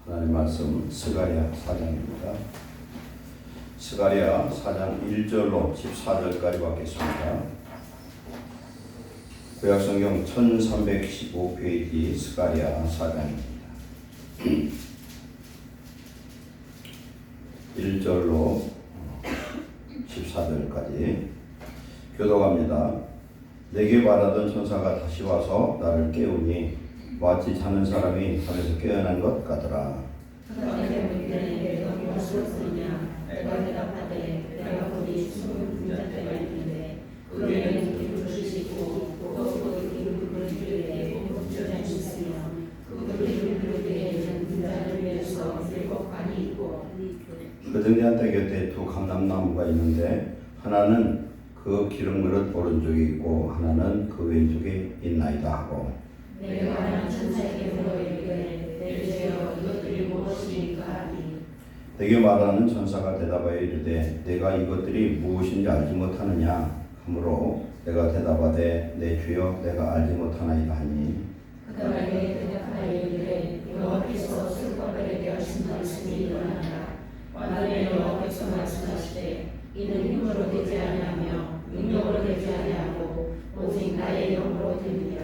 하나님 말씀 스가랴 4장입니다. 스가랴 4장 1절로 14절까지 받겠습니다. 구약성경 1315페이지 스가랴 4장입니다. 1절로 14절까지 교독합니다. 내게 말하던 천사가 다시 와서 나를 깨우니 마치 자는 사람이 잠에서 깨어난 것 같더라. 내가 대답하되 내가 거기 숨은 분자대가 있는데 그에는 기름을 주시고 또 기름을 주리에 목전에 주시며 그 기름을 주리에는 분자를 위해서 7관이 있고 그 등잔대 곁에 두 감람나무가 있는데 하나는 그 기름 그릇 오른쪽에 있고 하나는 그 왼쪽에 있나이다 하고 내가 하나님 천사에게 물어이르되 내 주여 이것들이 무엇이니까 하니 내게 말하는 천사가 대답하여 이르되 내가 이것들이 무엇인지 알지 못하느냐 하므로 내가 대답하되 내 주여 내가 알지 못하나이다 하니 그가 내게 대답하여 이르되 여호와께서 스룹바벨에게 하신 말씀이 일어나라. 만일 여호와께서 말씀하시되 이는 힘으로 되지 아니하며 능력으로 되지 아니하고 오직 나의 영으로 됩니다.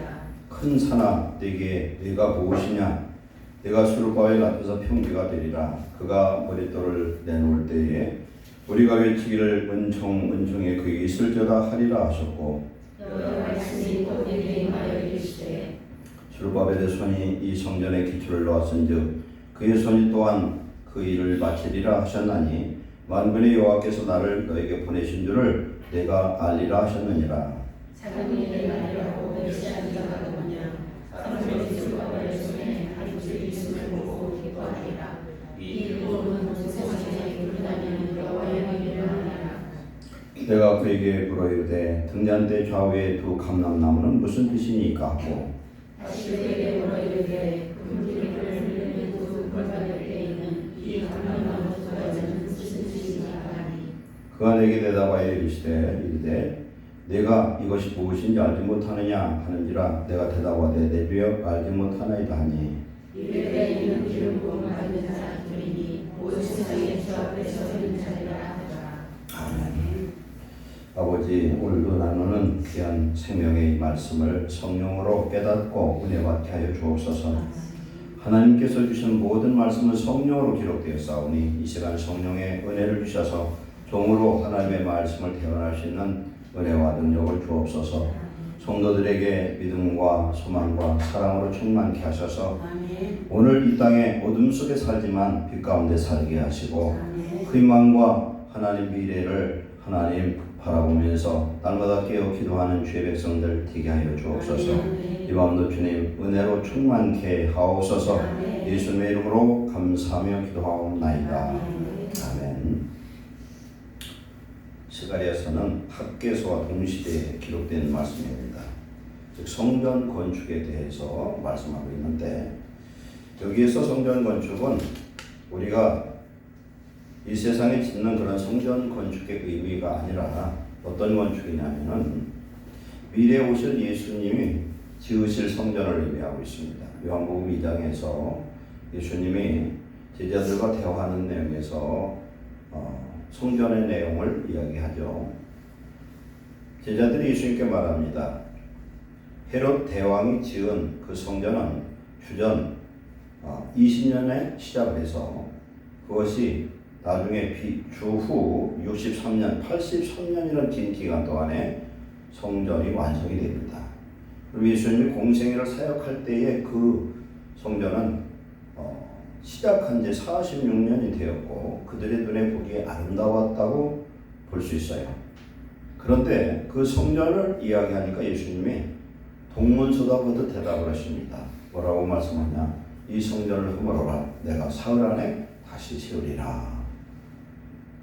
큰 산아 내가 무엇이냐 내가 스룹바벨 앞에서 평지가 되리라. 그가 머릿돌을 내놓을 때에 우리가 외치기를 은총에 그에게 있을저다 하리라 하셨고 여호와의 말씀이 또 내게 임하여 이르시되 스룹바벨의 손이 이 성전의 기초를 놓았은즉 그의 손이 또한 그 일을 마치리라 하셨나니 만군의 여호와께서 나를 너에게 보내신 줄을 내가 알리라 하셨느니라. 작은 일을 알리라고 메시아는 자가 누구냐. 사람들이 스룹바벨의 손에 가죽줄이 있음을 보고 기뻐하리라. 이 일로는 세상에 돌아다니는 여호와의 일을 하리라. 내가 그에게 물어이르되 등잔대 좌우에 두 감람나무는 무슨 뜻이니까 하고 다시 그에게 물어이르되 금기름을 흘리는 두 골짜기에 있는 이 감람나무 두 가지는 무슨 뜻이니까 하니 그가 내게 대답하여 이르되 내가 이것이 무엇인지 알지 못하느냐 하는지라 내가 대답하되 내 주여 알지 못하나이다 하니 이르되 이는 기름 부음 받는 자 둘이니 온 세상에 주 앞에서 서는 자리라 하더라. 아멘. 아버지 오늘도 나누는 귀한 생명의 말씀을 성령으로 깨닫고 은혜 받게 하여 주옵소서. 하나님께서 주신 모든 말씀은 성령으로 기록되어 싸우니 이 시간 성령의 은혜를 주셔서 종으로 하나님의 말씀을 대언할 수 있는 은혜와 능력을 주옵소서. 성도들에게 믿음과 소망과 사랑으로 충만케 하셔서 오늘 이 땅에 어둠 속에 살지만 빛 가운데 살게 하시고 그 희망과 하나님 미래를 하나님 바라보면서 날마다 깨어 기도하는 주의 백성들 되게 하여 주옵소서. 이 밤도 주님 은혜로 충만케 하옵소서. 예수님의 이름으로 감사하며 기도하옵나이다. 아멘. 스가랴서는 학개서와 동시대에 기록된 말씀입니다. 즉 성전 건축에 대해서 말씀하고 있는데 여기에서 성전 건축은 우리가 이 세상에 짓는 그런 성전 건축의 의미가 아니라 어떤 건축이냐면은 미래에 오실 예수님이 지으실 성전을 의미하고 있습니다. 요한복음 2장에서 예수님이 제자들과 대화하는 내용에서 성전의 내용을 이야기하죠. 제자들이 예수님께 말합니다. 헤롯 대왕이 지은 그 성전은 주전 20년에 시작을 해서 그것이 나중에 주후 63년, 83년이라는 긴 기간 동안에 성전이 완성이 됩니다. 그리고 예수님이 공생애를 사역할 때에 그 성전은 시작한 지 46년이 되었고 그들의 눈에 보기에 아름다웠다고 볼 수 있어요. 그런데 그 성전을 이야기하니까 예수님이 동문서답하듯 대답을 하십니다. 뭐라고 말씀하냐? 이 성전을 허물어라. 내가 사흘 안에 다시 세우리라.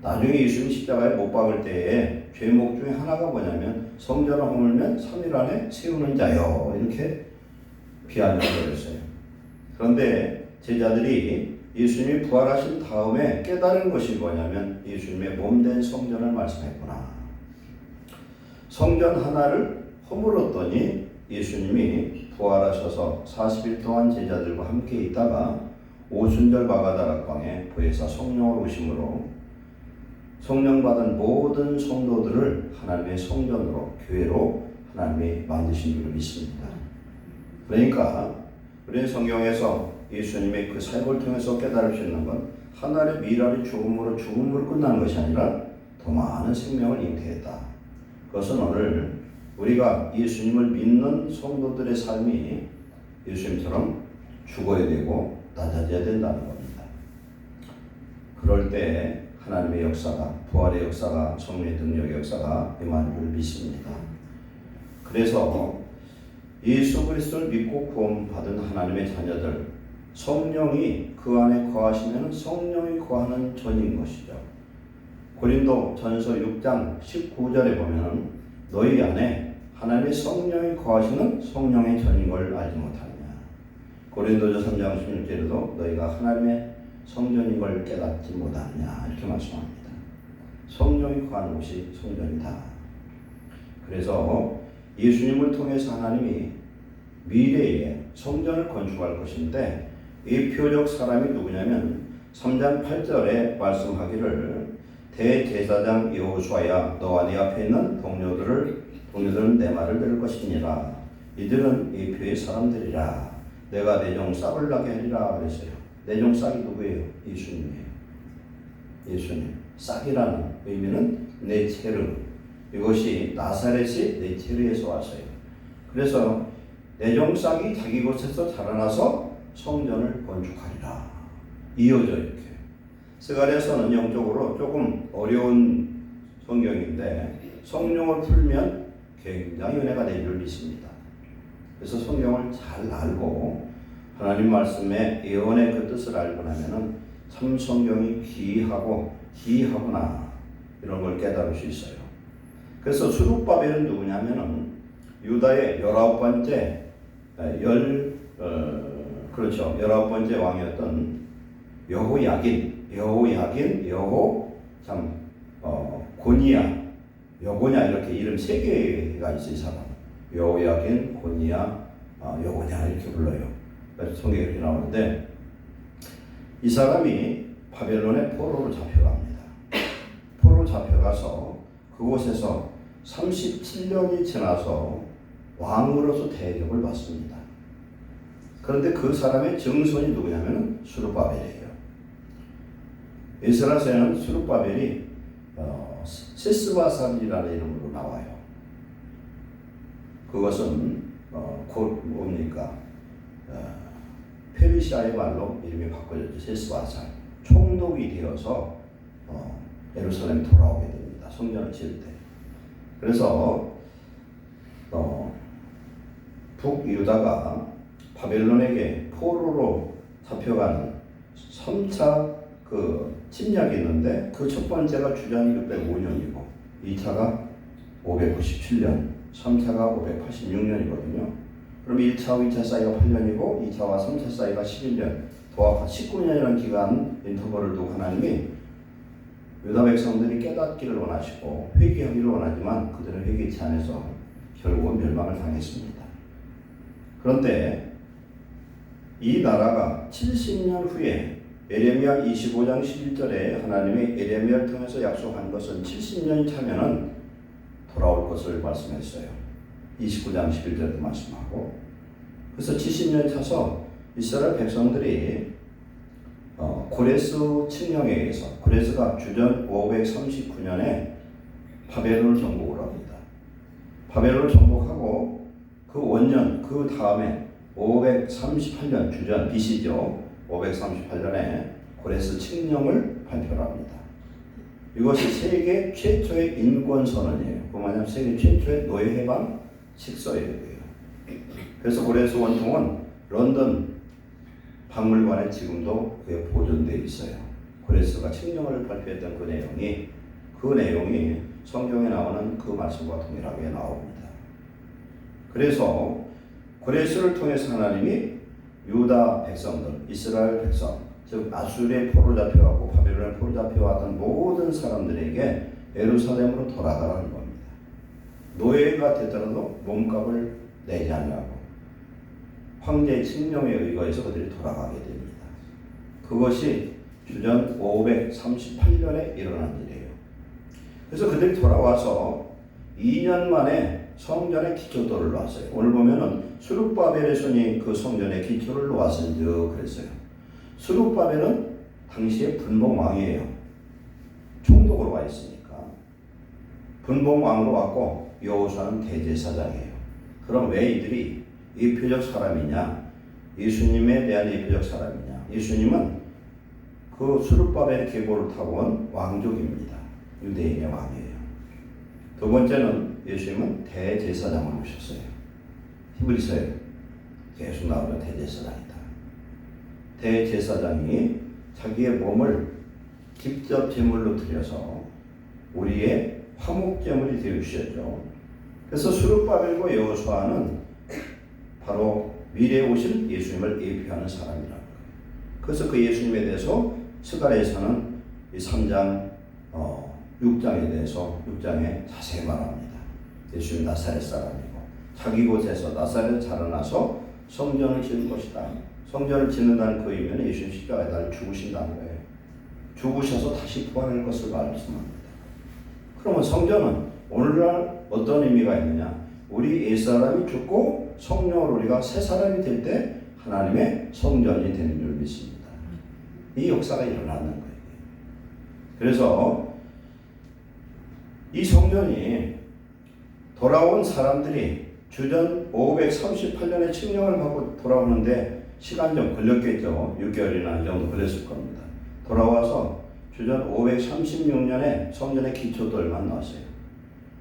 나중에 예수님이 십자가에 못 박을 때에 죄목 중에 하나가 뭐냐면 성전을 허물면 3일 안에 세우는 자요. 이렇게 비아냥을 했어요. 그런데 제자들이 예수님이 부활하신 다음에 깨달은 것이 뭐냐면 예수님의 몸된 성전을 말씀했구나. 성전 하나를 허물었더니 예수님이 부활하셔서 40일 동안 제자들과 함께 있다가 오순절 마가다락방에 보혜사 성령을 오심으로 성령 받은 모든 성도들을 하나님의 성전으로 교회로 하나님이 만드신 줄을 믿습니다. 그러니까 우리는 성경에서 예수님의 그 사역을 통해서 깨달을 수 있는 건 하나님의 미랄이 죽음으로 끝나는 것이 아니라 더 많은 생명을 잉태했다. 그것은 오늘 우리가 예수님을 믿는 성도들의 삶이 예수님처럼 죽어야 되고 낮아져야 된다는 겁니다. 그럴 때 하나님의 역사가, 부활의 역사가, 성령의 능력의 역사가 임하는 줄 믿습니다. 그래서 예수 그리스도를 믿고 구원받은 하나님의 자녀들, 성령이 그 안에 거하시면 성령이 거하는 전인 것이죠. 고린도 전서 6장 19절에 보면 너희 안에 하나님의 성령이 거하시는 성령의 전인 걸 알지 못하느냐. 고린도서 3장 16절에도 너희가 하나님의 성전인 걸 깨닫지 못하느냐 이렇게 말씀합니다. 성령이 거하는 곳이 성전이다. 그래서 예수님을 통해서 하나님이 미래에 성전을 건축할 것인데 이 표적 사람이 누구냐면 3장 8절에 말씀하기를 대제사장 여호수아야 너와 네 앞에 있는 동료들은 내 말을 들을 것이니라. 이들은 이 표의 사람들이라. 내가 내 종 싹을 나게 하리라 그랬어요. 내 종 싹이 누구예요? 예수님이에요. 예수님. 싹이라는 의미는 네체르. 이것이 나사렛이 네체르에서 왔어요. 그래서 내 종 싹이 자기 곳에서 자라나서 성전을 건축하리라. 이어져 이렇게. 스가랴서는 영적으로 조금 어려운 성경인데 성령을 풀면 굉장히 은혜가 될 줄 믿습니다. 그래서 성경을 잘 알고 하나님 말씀의 예언의 그 뜻을 알고 나면은 참 성경이 기이하구나 이런 걸 깨달을 수 있어요. 그래서 수룹바벨은 누구냐면은 유다의 19번째 19번째 왕이었던 여고냐 이렇게 이름 3개가 있어요. 이 사람 여호야긴, 고니야, 여고냐 이렇게 불러요. 그래서 성경에 이렇게 나오는데 이 사람이 바벨론의 포로로 잡혀갑니다. 포로로 잡혀가서 그곳에서 37년이 지나서 왕으로서 대접을 받습니다. 그런데 그 사람의 증손이 누구냐면 수룹바벨이에요. 이스라엘에는 수룹바벨이 세스바살이라는 이름으로 나와요. 그것은 곧 뭡니까? 페르시아의 말로 이름이 바꿔졌죠. 세스바살. 총독이 되어서 예루살렘 돌아오게 됩니다. 성전을 지을 때. 그래서 북유다가 바벨론에게 포로로 잡혀간 3차 침략이 있는데 그 첫 번째가 주전이 605년이고 2차가 597년, 3차가 586년이거든요. 그럼 1차와 2차 사이가 8년이고 2차와 3차 사이가 11년, 도합 19년이라는 기간 인터벌을 두고 하나님이 유다 백성들이 깨닫기를 원하시고 회개하기를 원하지만 그들은 회개치 않아서 결국은 멸망을 당했습니다. 그런데 이 나라가 70년 후에 에레미야 25장 11절에 하나님이 에레미야를 통해서 약속한 것은 70년이 차면은 돌아올 것을 말씀했어요. 29장 11절도 말씀하고. 그래서 70년이 차서 이스라엘 백성들이 고레스 칙령에 의해서 고레스가 주전 539년에 바벨론을 정복을 합니다. 바벨론을 정복하고 그 원년 그 다음에 538년 주전 BC죠. 538년에 고레스 칙령을 발표를 합니다. 이것이 세계 최초의 인권선언이에요. 그 뭐냐면 세계 최초의 노예해방 식서예요. 그래서 고레스 원통은 런던 박물관에 지금도 그게 보존되어 있어요. 고레스가 칙령을 발표했던 그 내용이 성경에 나오는 그 말씀과 동일하게 나옵니다. 그래서 고레스를 통해서 하나님이 유다 백성들, 이스라엘 백성, 즉 아수르의 포로 잡혀가고 바벨론의 포로 잡혀왔던 모든 사람들에게 예루살렘으로 돌아가라는 겁니다. 노예가 되더라도 몸값을 내지 않냐고 황제의 칙령에 의거해서 그들이 돌아가게 됩니다. 그것이 주전 538년에 일어난 일이에요. 그래서 그들이 돌아와서 2년 만에 성전의 기초돌을 놓았어요. 오늘 보면은 스룹바벨의 손이 그 성전의 기초를 놓았은즉 그랬어요. 스룹바벨은 당시에 분봉왕이에요. 총독으로 와 있으니까. 분봉왕으로 왔고 여호수아는 대제사장이에요. 그럼 왜 이들이 예표적 사람이냐? 예수님에 대한 예표적 사람이냐? 예수님은 그 스룹바벨의 계보를 타고 온 왕족입니다. 유대인의 왕이에요. 두 번째는 예수님은 대제사장을 모셨어요. 히브리서에 계속 나오는 대제사장이다. 대제사장이 자기의 몸을 직접 제물로 드려서 우리의 화목제물이 되어 주셨죠. 그래서 스룹바벨과 여호수아는 바로 미래에 오실 예수님을 예표하는 사람이라는 거예요. 그래서 그 예수님에 대해서 스가랴에서는 이 3장 6장에 대해서 6장에 자세히 말합니다. 예수님 나사렛 사람이고 자기 곳에서 나사렛 자라나서 성전을 지을 것이다. 성전을 짓는다는 그 의미는 예수님 십자가에 달려 죽으신다는 거예요. 죽으셔서 다시 부활할 것을 말씀합니다. 그러면 성전은 오늘날 어떤 의미가 있느냐? 우리 옛사람이 죽고 성령으로 우리가 새 사람이 될 때 하나님의 성전이 되는 줄 믿습니다. 이 역사가 일어나는 거예요. 그래서 이 성전이 돌아온 사람들이 주전 538년에 칙령을 받고 돌아오는데 시간 좀 걸렸겠죠. 6개월이나 이 정도 걸렸을 겁니다. 돌아와서 주전 536년에 성전의 기초돌만 나왔어요.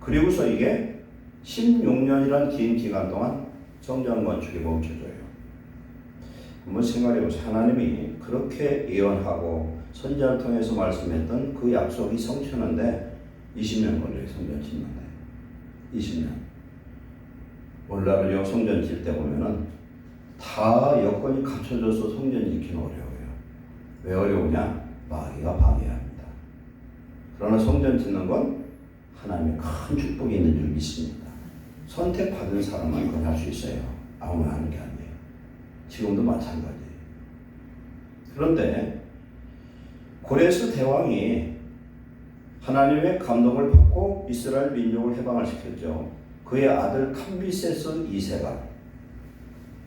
그리고서 이게 16년이란 긴 기간 동안 성전 건축이 멈춰져요. 한번 생각해보세요. 하나님이 그렇게 예언하고 선지자를 통해서 말씀했던 그 약속이 성취하는데 20년 걸려요. 성전 짓는데 20년. 오늘날은요 성전 짓 때 보면은 다 여건이 갖춰져서 성전 짓기는 어려워요. 왜 어려우냐? 마귀가 방해합니다. 그러나 성전 짓는 건 하나님의 큰 축복이 있는 줄 믿습니다. 선택받은 사람만 그걸 할 수 있어요. 아무나 하는 게 아니에요. 지금도 마찬가지예요. 그런데 고레스 대왕이 하나님의 감동을 받고 이스라엘 민족을 해방을 시켰죠. 그의 아들 캄비세스 2세가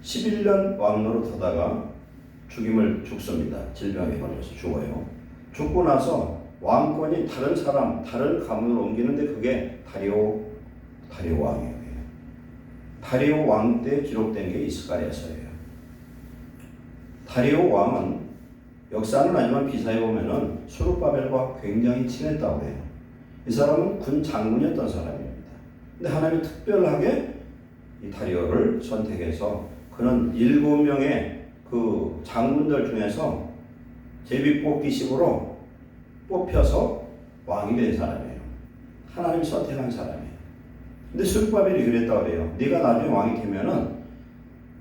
11년 왕노로 타다가 죽습니다. 질병에 걸려서 죽어요. 죽고 나서 왕권이 다른 사람, 다른 가문으로 옮기는데 그게 다리오 왕이에요. 다리오 왕 때 기록된 게 이스가랴서예요. 다리오 왕은 역사는 아니지만 기사에 보면은 스룹바벨과 굉장히 친했다고 해요. 이 사람은 군 장군이었던 사람입니다. 근데 하나님이 특별하게 이 다리오를 선택해서 그는 7명의 그 장군들 중에서 제비뽑기식으로 뽑혀서 왕이 된 사람이에요. 하나님이 선택한 사람이에요. 근데 스룹바벨이 그랬다고 그래요. 네가 나중에 왕이 되면은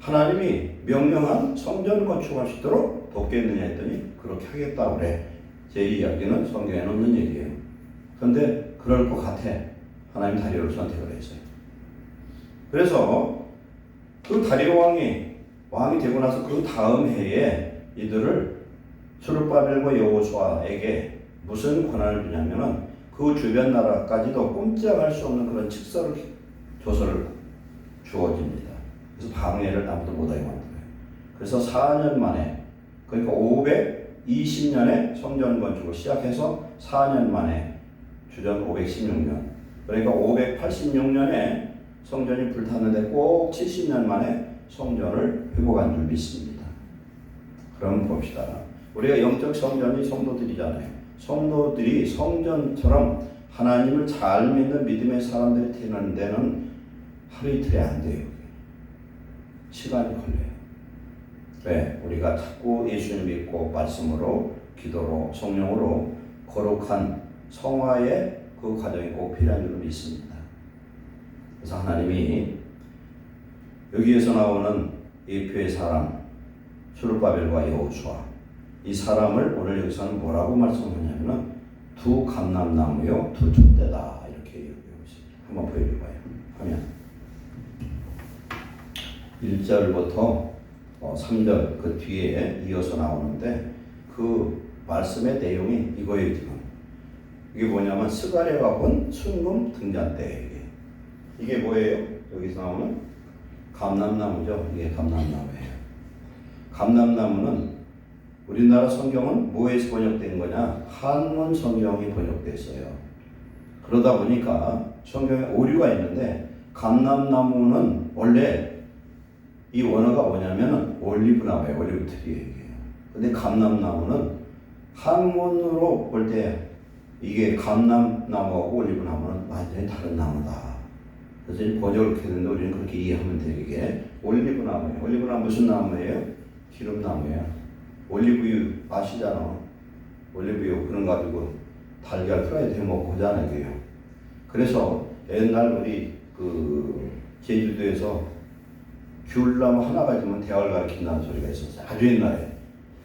하나님이 명령한 성전 건축할 수 있도록 돕겠느냐 했더니 그렇게 하겠다고 그래. 제 이야기는 성경에 없는 얘기예요. 그런데 그럴 것 같아. 하나님 다리오를 선택을 했어요. 그래서 그 다리오 왕이 되고 나서 그 다음 해에 이들을 스룹바벨과 여호수아에게 무슨 권한을 주냐면은 그 주변 나라까지도 꼼짝할 수 없는 그런 조서를 주어집니다. 그래서 방해를 아무도 못하게 만들어요. 그래서 4년 만에, 그러니까 520년에 성전 건축을 시작해서 4년 만에 주전 516년, 그러니까 586년에 성전이 불탔는데 꼭 70년 만에 성전을 회복한 줄 믿습니다. 그럼 봅시다. 우리가 영적 성전이 성도들이잖아요. 성도들이 성전처럼 하나님을 잘 믿는 믿음의 사람들이 되는 데는 하루 이틀이 안 돼요. 시간이 걸려요. 왜? 우리가 자꾸 예수님 믿고 말씀으로, 기도로, 성령으로 거룩한 성화의 그 과정이 꼭 필요한 줄 믿습니다. 그래서 하나님이 여기에서 나오는 예표의 사람 스룹바벨과 여호수아, 이 사람을 오늘 여기서는 뭐라고 말씀하냐면 두 감람나무요 두 촛대다 이렇게 얘기하고 있습니다. 한번 보여줘봐요. 화면 1절부터 3절 그 뒤에 이어서 나오는데 그 말씀의 내용이 이거예요. 지금 이게 뭐냐면 스가랴가 본 순금 등잔대. 이게 뭐예요? 여기서 나오는 감람나무죠. 이게 감람나무예요. 감람나무는 우리나라 성경은 뭐에서 번역된 거냐? 한문 성경이 번역됐어요. 그러다 보니까 성경에 오류가 있는데 감람나무는 원래 이 원어가 뭐냐면 올리브나무예요. 올리브 트리예요. 근데 감람나무는 한문으로 볼 때 이게 감람나무하고 올리브나무는 완전히 다른 나무다. 그래서 번역을 그렇게 되는데 우리는 그렇게 이해하면 돼요. 이게 올리브나무예요. 올리브나무 무슨 나무예요? 기름나무예요. 올리브유 아시잖아. 올리브유 그런 거 가지고 달걀 프라이드 해 먹고 하잖아요. 그게요. 그래서 옛날 우리 그 제주도에서 귤나무 하나 가지면 대화를 가르친다는 소리가 있었어요. 아주 옛날에.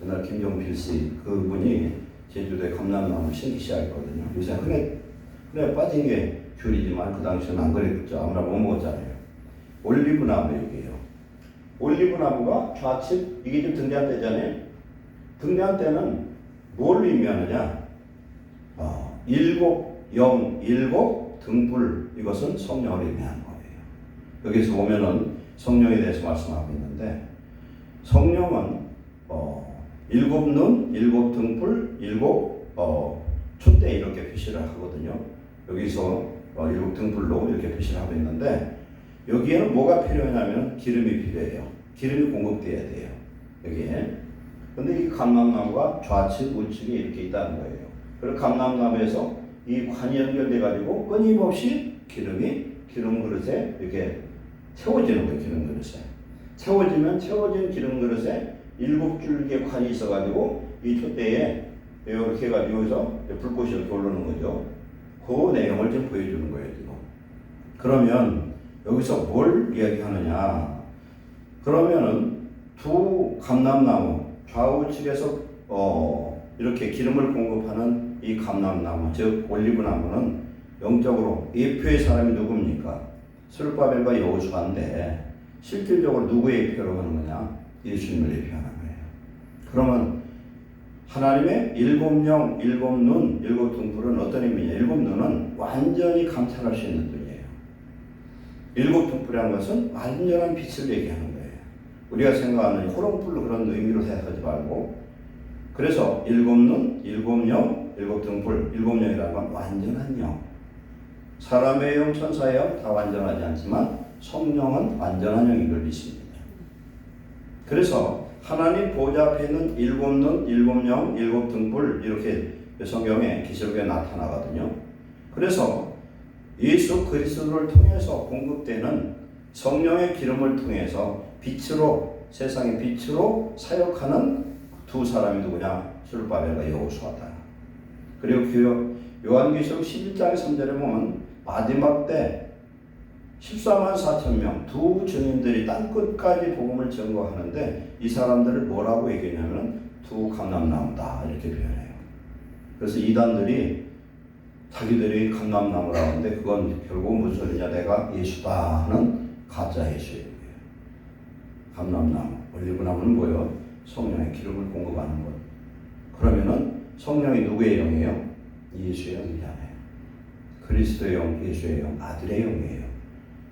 옛날 김종필 씨 그분이 제주도에 감람나무 심기 시작했거든요. 요새 흔해 빠진 게 귤이지만 그 당시에는 안 그랬죠. 아무나 못 먹었잖아요. 올리브나무 얘기예요. 올리브나무가 좌측 이게 좀 등잔대잖아요. 등잔대는 뭘 의미하느냐? 일곱 등불 이것은 성령을 의미하는 거예요. 여기서 보면은 성령에 대해서 말씀하고 있는데 성령은 일곱 눈, 일곱 등불, 일곱 촛대 이렇게 표시를 하거든요. 여기서 일곱 등불로 이렇게 표시를 하고 있는데 여기에는 뭐가 필요하냐면 기름이 필요해요. 기름이 공급돼야 돼요. 여기에. 근데 이 감람나무가 좌측, 우측에 이렇게 있다는 거예요. 그리고 감람나무에서 이 관이 연결돼 가지고 끊임없이 기름 그릇에 이렇게 채워지는 거예요. 기름 그릇에. 채워지면 채워진 기름 그릇에 7줄기의 관이 있어 가지고 이 촛대에 이렇게 해가지고 여기서 불꽃이 이렇게 오르는 거죠. 그 내용을 좀 보여주는 거예요. 지금. 그러면 여기서 뭘 이야기하느냐? 그러면은 두 감람나무 좌우측에서 이렇게 기름을 공급하는 이 감람나무 즉 올리브나무는 영적으로 예표의 사람이 누굽니까? 스룹바벨과 여호수아인데 실질적으로 누구의 예표로 하는 거냐? 예수님을 예표하는 거예요. 그러면 하나님의 일곱 영, 일곱 눈, 일곱 등불은 어떤 의미냐? 일곱 눈은 완전히 감찰할 수 있는 눈이에요. 일곱 등불이라는 것은 완전한 빛을 얘기하는 거예요. 우리가 생각하는 호롱불로 그런 의미로 생각하지 말고 그래서 일곱 눈, 일곱 영, 일곱 등불, 일곱 영이라는 건 완전한 영. 사람의 영, 천사의 영 다 완전하지 않지만 성령은 완전한 영인 걸 믿습니다. 그래서 하나님 보좌 앞에 있는 일곱 눈, 일곱 영, 일곱 등불 이렇게 성경에 계시록에 나타나거든요. 그래서 예수 그리스도를 통해서 공급되는 성령의 기름을 통해서 빛으로 세상의 빛으로 사역하는 두 사람이 누구냐? 스룹바벨과 여호수아다. 그리고 요한계시록 11장 3절에 보면 마지막 때 14만 4천 명 두 증인들이 땅끝까지 복음을 증거하는데 이 사람들을 뭐라고 얘기하냐면 두 감람나무다 이렇게 표현해요. 그래서 이단들이 자기들이 감람나무라고 하는데 그건 결국 무슨 소리냐? 내가 예수다 하는 가짜 예수예요. 감람나무, 올리브나무는 뭐예요? 성령의 기름을 공급하는 것. 그러면은 성령이 누구의 영이에요? 예수의 영이잖아요. 그리스도의 영, 예수의 영, 아들의 영이에요.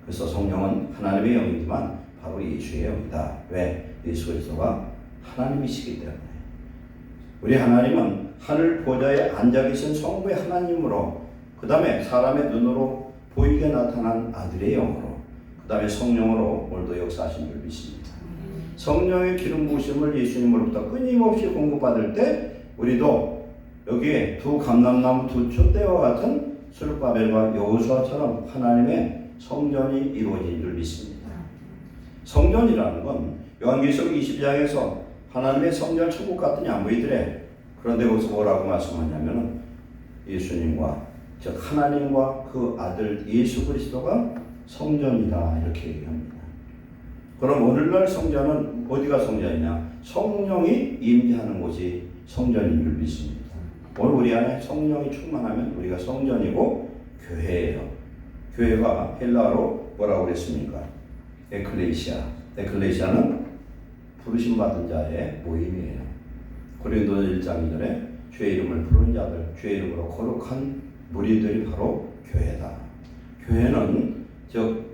그래서 성령은 하나님의 영이지만 바로 예수의 영이다. 왜? 예수 그리스도가 하나님이시기 때문에. 우리 하나님은 하늘 보좌에 앉아 계신 성부의 하나님으로 그 다음에 사람의 눈으로 보이게 나타난 아들의 영으로 그 다음에 성령으로 오늘도 역사하신 줄 믿습니다. 성령의 기름 부으심을 예수님으로부터 끊임없이 공급받을 때 우리도 여기에 두 감람나무 두 촛대와 같은 스룹바벨과 여호수아처럼 하나님의 성전이 이루어진 줄 믿습니다. 성전이라는 건 요한계시록 22장에서 하나님의 성전 천국 같은 양부이들에 그런데 거기서 뭐라고 말씀하냐면 예수님과 즉 하나님과 그 아들 예수 그리스도가 성전이다 이렇게 얘기합니다. 그럼 오늘날 성전은 어디가 성전이냐? 성령이 임재하는 곳이 성전인 줄 믿습니다. 오늘 우리 안에 성령이 충만하면 우리가 성전이고 교회예요. 교회가 헬라어로 뭐라고 그랬습니까? 에클레시아. 에클레시아는 부르심 받은 자의 모임이에요. 고린도서 1장 2절에 주의 이름을 부르는 자들, 주의 이름으로 거룩한 무리들이 바로 교회다. 교회는 즉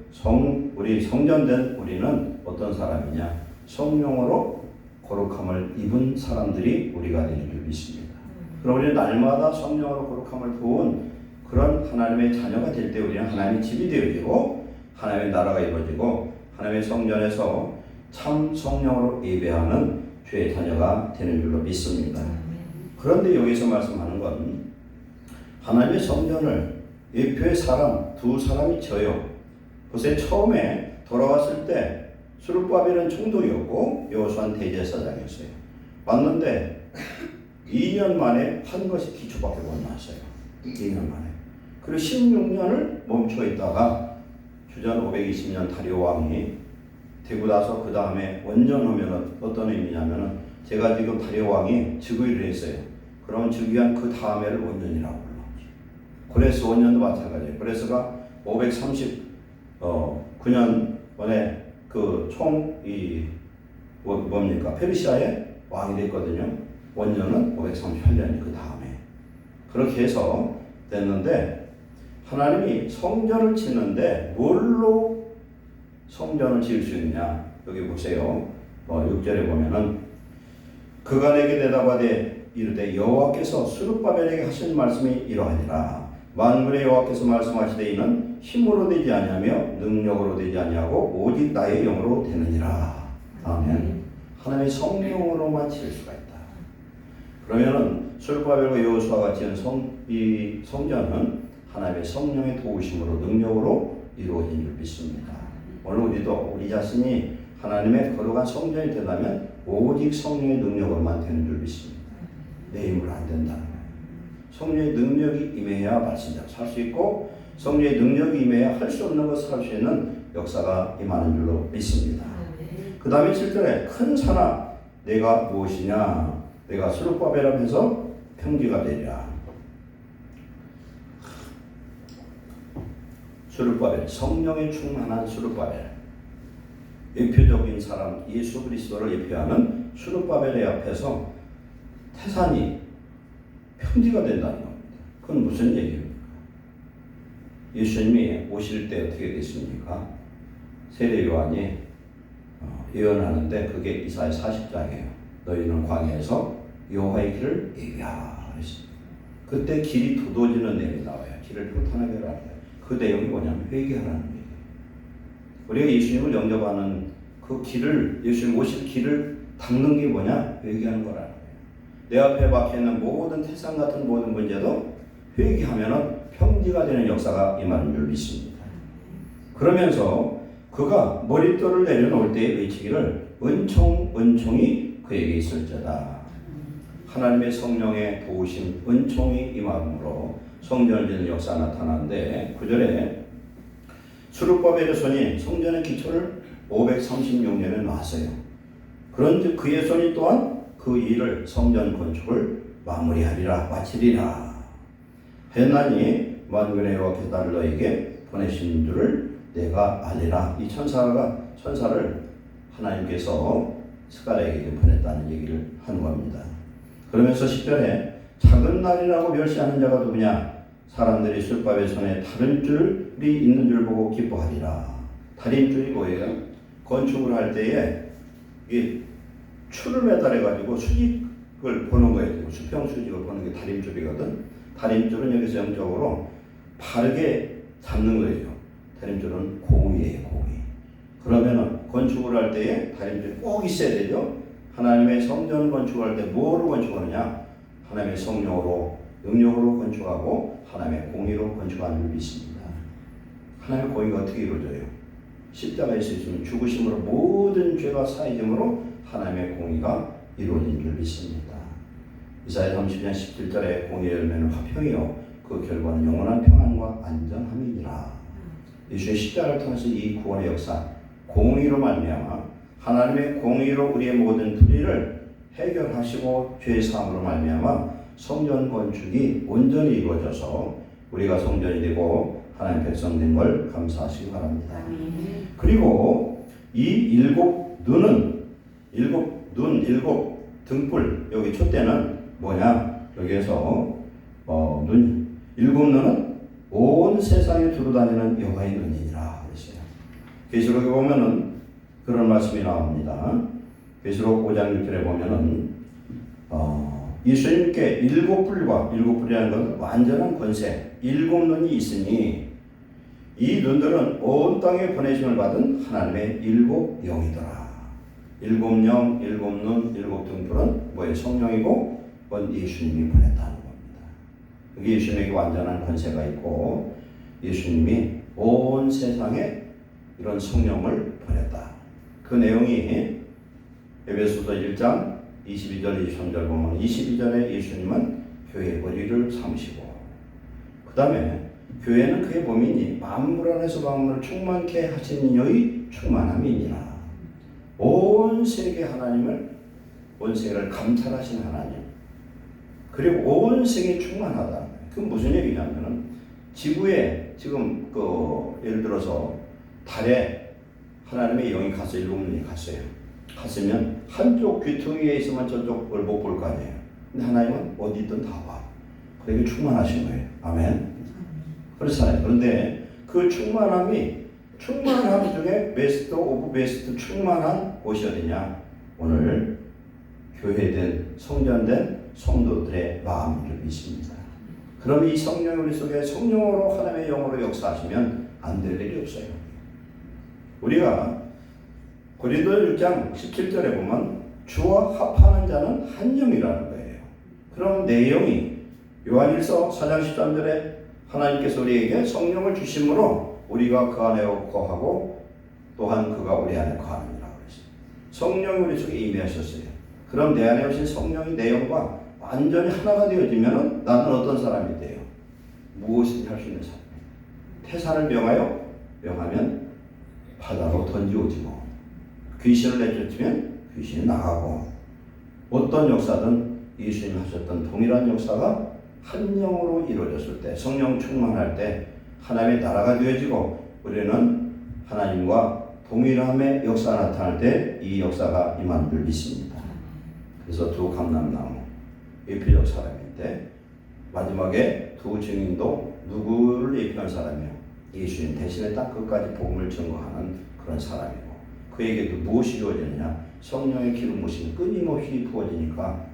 우리 성전된 우리는 어떤 사람이냐? 성령으로 거룩함을 입은 사람들이 우리가 되는 줄 믿습니다. 그럼 우리는 날마다 성령으로 거룩함을 부은 그런 하나님의 자녀가 될 때 우리는 하나님의 집이 되어지고 하나님의 나라가 이루어지고 하나님의 성전에서 참 성령으로 예배하는 주의 자녀가 되는 줄로 믿습니다. 그런데 여기서 말씀하는 건 하나님의 성전을 예표의 사람 두 사람이 져요. 보세요. 처음에 돌아왔을 때 스룹바벨은 총독이었고 여호수아는 대제사장이었어요. 왔는데 2년 만에 한 것이 기초밖에 못 나왔어요. 2년 만에. 그리고 16년을 멈춰 있다가 주전 520년 다리오 왕이 되고 나서 그 다음에 원년하면 어떤 의미냐면은 제가 지금 다리오 왕이 즉위를 했어요. 그러면 즉위한 그 다음에를 원년이라고 불러요. 그래서 원년도 마찬가지예요. 그래서가 539년 원에 그 뭡니까? 페르시아의 왕이 됐거든요. 원년은 538년이 그 다음에. 그렇게 해서 됐는데 하나님이 성전을 짓는데 뭘로 성전을 지을 수 있느냐? 여기 보세요. 6절에 보면은 그가 내게 대답하되 이르되 여호와께서 스룹바벨에게 하신 말씀이 이러하니라. 만군의 여호와께서 말씀하시되 이는 힘으로 되지 아니하며 능력으로 되지 아니하고 오직 나의 영으로 되느니라. 아멘. 하나님의 성령으로만 지을 수가 있다. 그러면은 스룹바벨과 여호수아가 지은 이 성전은 하나님의 성령의 도우심으로 능력으로 이루어진 줄 믿습니다. 오늘 우리도 우리 자신이 하나님의 거룩한 성전이 되려면 오직 성령의 능력으로만 되는 줄 믿습니다. 내 힘으로 안 된다는 거예요. 성령의 능력이 임해야 말씀대로 살 수 있고 성령의 능력이 임해야 할 수 없는 것을 할 수 있는 역사가 임하는 줄로 믿습니다. 그 다음에 7절에 큰 산아 내가 무엇이냐? 내가 스룹바벨 앞에서 평지가 되리라. 스룹바벨, 성령에 충만한 스룹바벨. 예표적인 사람 예수 그리스도를 예표하는 스룹바벨의 앞에서 태산이 평지가 된다는 겁니다. 그건 무슨 얘기입니까? 예수님이 오실 때 어떻게 됐습니까? 세례 요한이 예언하는데 그게 이사야 40장이에요. 너희는 광야에서 여호와의 길을 예비하라 그랬습니다. 그때 길이 두드러지는 내용이 나와요. 길을 평탄하게 하라. 그 내용이 뭐냐면 회개하라는 얘기예요. 우리가 예수님을 영접하는 그 길을, 예수님 오실 길을 닦는 게 뭐냐? 회개하는 거라는 거예요. 내 앞에 박혀있는 모든 태산 같은 모든 문제도 회개하면은 평지가 되는 역사가 임하는 줄 믿습니다. 그러면서 그가 머릿돌을 내려놓을 때에 외치기를 은총이 그에게 있을지어다. 하나님의 성령의 도우심, 은총이 임함으로 성전을 짓는 역사가 나타나는데 9절에 스룹바벨의 손이 성전의 기초를 536년에 놨어요. 그런즉 그의 손이 또한 그 일을 성전 건축을 마무리하리라 마치리라 했나니 만군의 여호와께서 나를 너에게 보내신 줄을 내가 알리라. 이 천사를 하나님께서 스가랴에게 보냈다는 얘기를 하는 겁니다. 그러면서 10절에 작은 날이라고 멸시하는 자가 누구냐? 사람들이 스룹바벨 손에 다른 줄이 있는 줄 보고 기뻐하리라. 다림줄이 뭐예요? 건축을 할 때에 이 줄을 매달아가지고 수직을 보는 거예요. 수평 수직을 보는 게 다림줄이거든. 다림줄은 여기서 영적으로 바르게 잡는 거예요. 다림줄은 공이에요, 공이. 그러면은 건축을 할 때에 다림줄이 꼭 있어야 되죠. 하나님의 성전 건축할 때 뭐로 건축하느냐? 하나님의 성령으로, 능력으로 건축하고 하나님의 공의로 건축하는 줄 믿습니다. 하나님의 공의가 어떻게 이루어져요? 십자가에 있으면 죽으심으로 모든 죄가 사해짐으로 하나님의 공의가 이루어진 줄 믿습니다. 이사야 30년 17절에 공의의 열매는 화평이요 그 결과는 영원한 평안과 안전함이니라. 예수의 십자가를 통해서 이 구원의 역사, 공의로 말미암아 하나님의 공의로 우리의 모든 불의를 해결하시고 죄 사함으로 말미암아 성전 건축이 온전히 이루어져서 우리가 성전이 되고 하나님 백성 된 걸 감사하시기 바랍니다. 그리고 이 일곱 등불, 여기 촛대는 뭐냐? 여기에서 일곱 눈은 온 세상에 두루다니는 여호와의 눈이니라 그랬어요. 계시록에 보면은 그런 말씀이 나옵니다. 계시록 5장 6절에 보면은 예수님께 일곱 불이라는 건 완전한 권세, 일곱 눈이 있으니 이 눈들은 온 땅에 보내심을 받은 하나님의 일곱 영이더라. 일곱 영, 일곱 눈, 일곱 등불은 뭐예요? 성령이고 그건 예수님이 보냈다는 겁니다. 그게 예수님에게 완전한 권세가 있고 예수님이 온 세상에 이런 성령을 보냈다. 그 내용이 에베소서 1장 22절 23절 보면 22절에 예수님은 교회의 머리를 삼으시고 그 다음에 교회는 그의 몸이니 만물 안에서 만물을 충만케 하신 이의 충만함이니라. 온 세계 하나님을 온 세계를 감찰하신 하나님 그리고 온 세계에 충만하다. 그건 무슨 얘기냐면은 지구에 지금 예를 들어서 달에 하나님의 영이 갔어요. 일곱 눈이 갔어요. 갔으면 한쪽 귀퉁이에 있으면 저쪽을 못 볼 거 아니에요. 근데 하나님은 어디 있든 다 봐. 그러니까 충만하신 거예요. 아멘. 그렇잖아요. 그런데 그 충만함 중에 베스트 오브 베스트 충만한 곳이 어디냐? 오늘 교회된 성전된 성도들의 마음을 믿습니다. 그럼 이 성령이 우리 속에 성령으로 하나님의 영으로 역사하시면 안 될 일이 없어요. 우리가 고린도 1장 17절에 보면 주와 합하는 자는 한 영이라는 거예요. 그럼 내용이 요한일서 4장 13절에 하나님께서 우리에게 성령을 주심으로 우리가 그 안에 거하고 또한 그가 우리 안에 거하느니라 그랬어요. 성령이 우리 속에 임하셨어요. 그럼 내 안에 오신 성령이 내 영과 완전히 하나가 되어지면 나는 어떤 사람이 돼요? 무엇이든지 할 수 있는 사람이에요. 태산을 명하면 바다로 던지오지고 귀신을 내쫓으면 귀신이 나가고 어떤 역사든 예수님이 하셨던 동일한 역사가 한 영으로 이루어졌을 때 성령 충만할 때 하나님의 나라가 되어지고 우리는 하나님과 동일함의 역사가 나타날 때 이 역사가 임하는 줄 믿습니다. 그래서 두 감람나무 예표적 사람인데 마지막에 두 증인도 누구를 예표한 사람이에요? 예수님 대신에 딱 끝까지 복음을 증거하는 그런 사람이고 그에게도 무엇이 주어지느냐? 성령의 기름 부심이 끊임없이 부어지니까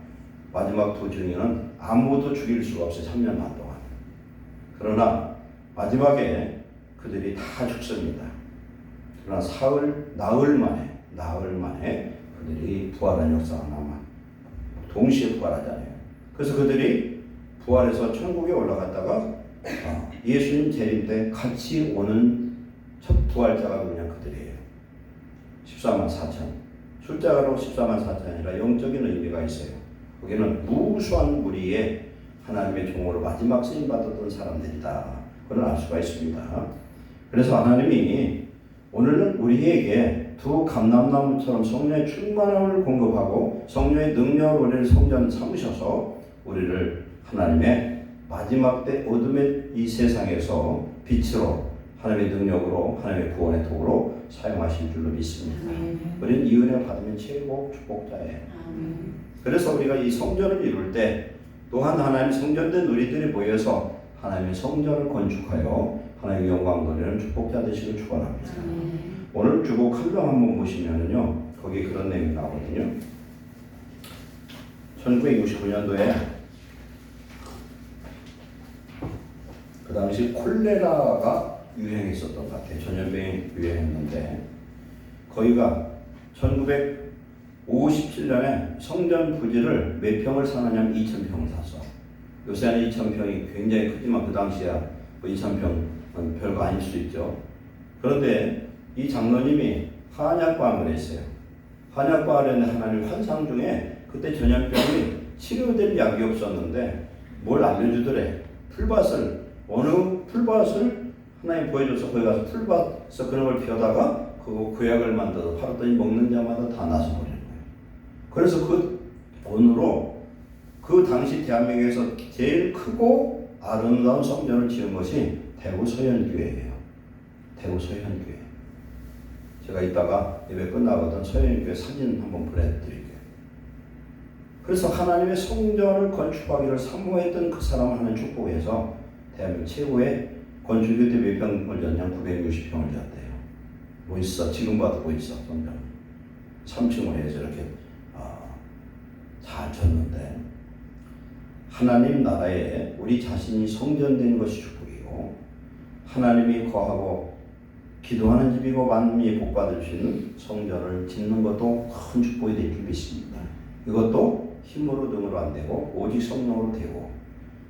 마지막 두 증인은 아무도 죽일 수가 없어요. 3년 반 동안. 그러나 마지막에 그들이 다 죽습니다. 그러나 나흘 만에 그들이 부활한 역사가 남아 동시에 부활하잖아요. 그래서 그들이 부활해서 천국에 올라갔다가 예수님 재림 때 같이 오는 첫 부활자가 그냥 그들이에요. 14만 4천. 숫자로 14만 4천이 아니라 영적인 의미가 있어요. 거기는 무수한 무리의 하나님의 종으로 마지막 쓰임 받았던 사람들이다. 그걸 알 수가 있습니다. 그래서 하나님이 오늘은 우리에게 두 감람나무처럼 성령의 충만함을 공급하고 성령의 능력으로 우리를 성전 삼으셔서 우리를 하나님의 마지막 때 어둠의 이 세상에서 빛으로 하나님의 능력으로 하나님의 구원의 도구로 사용하실 줄로 믿습니다. 우리는 이 은혜 받으면 최고 축복자예요. 그래서 우리가 이 성전을 이룰 때 또한 하나님 성전된 우리들이 모여서 하나님의 성전을 건축하여 하나님의 영광 돌리는 축복자 되시길 축원합니다. 오늘 주곡 한 명 한번 보시면은요 거기 그런 내용이 나오거든요. 1969년도에 그 당시 콜레라가 유행했었던 것 같아요. 전염병이 유행했는데 거기가 1957년에 성전 부지를 몇 평을 사느냐면 2,000평을 샀어. 요새는 2,000평이 굉장히 크지만 그 당시야 2,000평은 별거 아닐 수 있죠. 그런데 이 장로님이 한약과학을 했어요. 한약과학을 했는데 하나님 환상 중에 그때 전염병이 치료될 약이 없었는데 뭘 알려주더래. 어느 풀밭을 하나님 보여줘서 거기 가서 풀밭에서 그런 걸 피우다가 그 약을 만들어서 팔았더니 먹는 자마다 다 나서버리는 거예요. 그래서 그 돈으로 그 당시 대한민국에서 제일 크고 아름다운 성전을 지은 것이 대구 서현교회예요. 대구 서현교회. 제가 이따가 예배 끝나거든 서현교회 사진 한번 보내드릴게요. 그래서 하나님의 성전을 건축하기를 사모했던 그 사람을 하는 축복에서 대한민국 최고의 건축이 때 몇 평을 졌냐? 960평을 졌대요. 멋있어. 지금 봐도 멋있어. 성전 3층을 해서 이렇게 잘 졌는데, 하나님 나라에 우리 자신이 성전된 것이 축복이고, 하나님이 거하고 기도하는 집이고 만민이 복받을 수 있는 성전을 짓는 것도 큰 축복이 될 줄 믿습니다. 이것도 힘으로 등으로 안 되고 오직 성령으로 되고,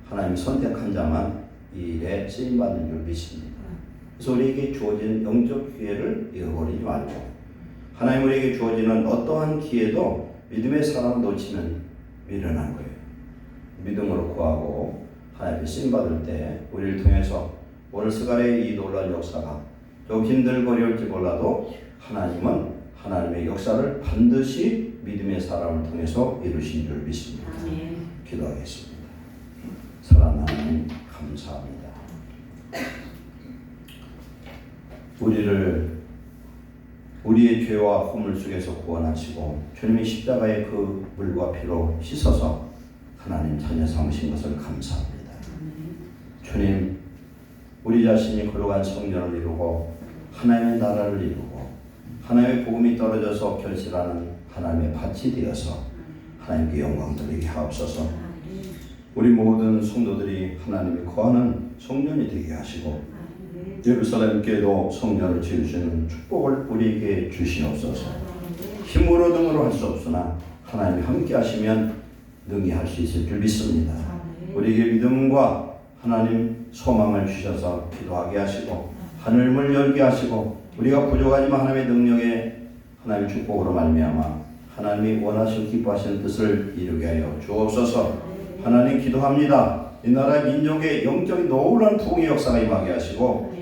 하나님이 선택한 자만 이 일에 쓰임받는 줄 믿습니다. 그래서 우리에게 주어진 영적 기회를 잃어버리지 말고, 하나님 우리에게 주어지는 어떠한 기회도 믿음의 사람을 놓치면 미련한 거예요. 믿음으로 구하고 하나님께 쓰임받을 때 우리를 통해서 오늘 스가랴의 이 놀라운 역사가 좀 힘들고 어려울지 몰라도 하나님은 하나님의 역사를 반드시 믿음의 사람을 통해서 이루신 줄 믿습니다. 기도하겠습니다. 사랑하는 하나님 감사합니다. 우리를 우리의 죄와 허물 속에서 구원하시고 주님의 십자가의 그 물과 피로 씻어서 하나님 자녀 삼으신 것을 감사합니다. 주님, 우리 자신이 거룩한 성전을 이루고 하나님의 나라를 이루고 하나님의 복음이 떨어져서 결실하는 하나님의 밭이 되어서 하나님께 영광 돌리게 하옵소서. 우리 모든 성도들이 하나님이 거하는 성전이 되게 하시고 예루살렘께도 성전을 지으시는 축복을 우리에게 주시옵소서. 힘으로 등으로 할 수 없으나 하나님이 함께 하시면 능히 할 수 있을 줄 믿습니다. 우리에게 믿음과 하나님 소망을 주셔서 기도하게 하시고 하늘문을 열게 하시고 우리가 부족하지만 하나님의 능력에 하나님의 축복으로 말미암아 하나님이 원하시고 기뻐하시는 뜻을 이루게 하여 주옵소서. 하나님 기도합니다. 이 나라 민족의 영적인 놀라운 부흥의 역사가 임하게 하시고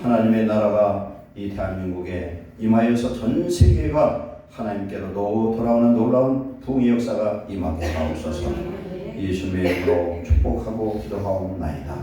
하나님의 나라가 이 대한민국에 임하여서 전 세계가 하나님께로 돌아오는 놀라운 부흥의 역사가 임하게 하옵소서. 예수님의 이름으로 축복하고 기도하옵나이다.